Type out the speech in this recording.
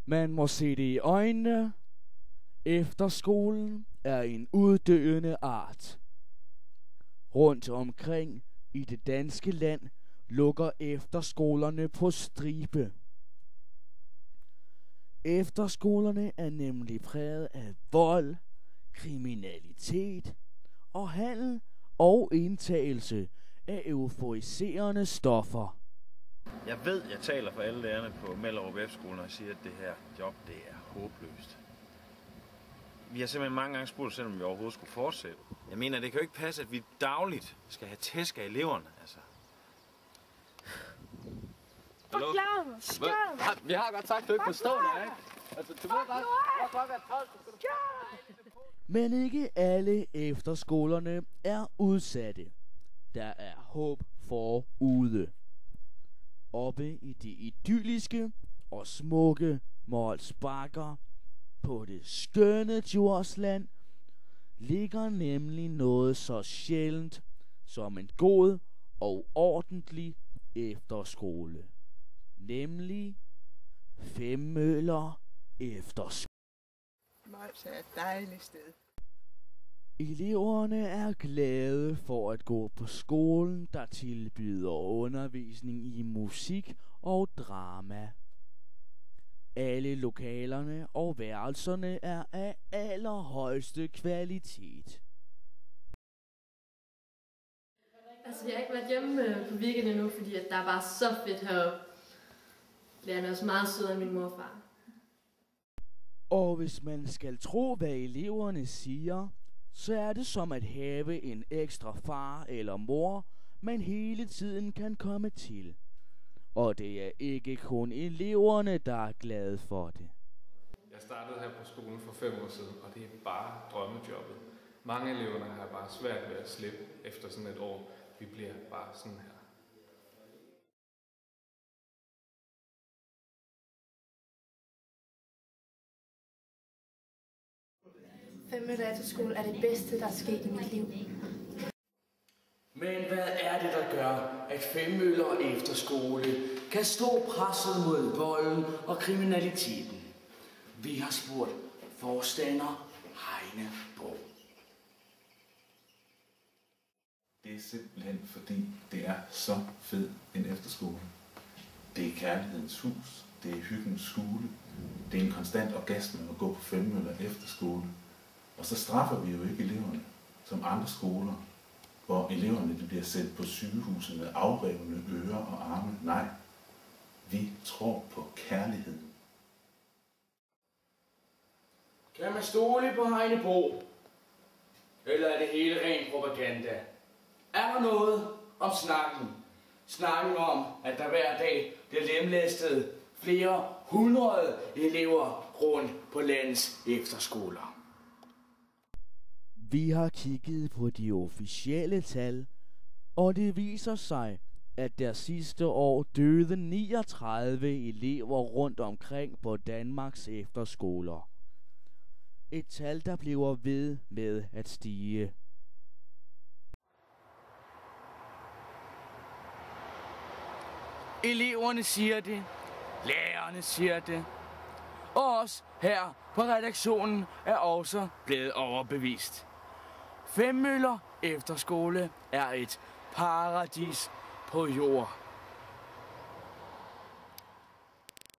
Man må se det i øjnene. Efterskolen er en uddøende art. Rundt omkring i det danske land lukker efterskolerne på stribe. Efterskolerne er nemlig præget af vold, kriminalitet og handel og indtagelse af euforiserende stoffer. Jeg ved, jeg taler for alle lærerne på Mellerup Efterskole, når jeg siger, at det her job, det er håbløst. Vi har simpelthen mange gange spurgt, selvom vi overhovedet skulle fortsætte. Jeg mener, det kan jo ikke passe, at vi dagligt skal have tæsk af eleverne, altså. Hallo? Vi har godt sagt, du ikke forstår det, ikke? Altså, du ved godt, hvor klokken er 12. Men ikke alle efterskolerne er udsatte. Der er håb forude. Oppe i det idylliske og smukke Mols Bakker på det skønne Djursland ligger nemlig noget så sjældent som en god og ordentlig efterskole. Nemlig Femmøller Efterskole. Mols er et dejligt sted. Eleverne er glade for at gå på skolen, der tilbyder undervisning i musik og drama. Alle lokalerne og værelserne er af allerhøjeste kvalitet. Altså, jeg har ikke været hjemme på weekend endnu, fordi at der er bare så fedt heroppe. Lærerne er også meget sødere end min mor og far. Og hvis man skal tro, hvad eleverne siger, så er det som at have en ekstra far eller mor, man hele tiden kan komme til. Og det er ikke kun eleverne, der er glade for det. Jeg startede her på skolen for 5 år siden, og det er bare drømmejobbet. Mange af eleverne har bare svært ved at slippe efter sådan et år. Vi bliver bare sådan her. Femmøller Efterskole er det bedste, der er sket i mit liv. Men hvad er det, der gør, at Femmøller Efterskole kan stå presset mod volden og kriminaliteten? Vi har spurgt forstander Heine Bo. Det er simpelthen fordi, det er så fed en efterskole. Det er kærlighedens hus, det er hyggens skole, det er en konstant orgasme at gå på Femmøller Efterskole. Og så straffer vi jo ikke eleverne som andre skoler, hvor eleverne bliver sendt på sygehuset med afrevne ører og arme. Nej, vi tror på kærligheden. Kan man stole på Heine Bo? Eller er det hele ren propaganda? Er der noget om snakken? Snakken om, at der hver dag bliver lemlæstet flere hundrede elever rundt på landets efterskoler. Vi har kigget på de officielle tal, og det viser sig, at der sidste år døde 39 elever rundt omkring på Danmarks efterskoler. Et tal, der bliver ved med at stige. Eleverne siger det, lærerne siger det, og os her på redaktionen er også blevet overbevist. Femmøller Efterskole er et paradis på jord.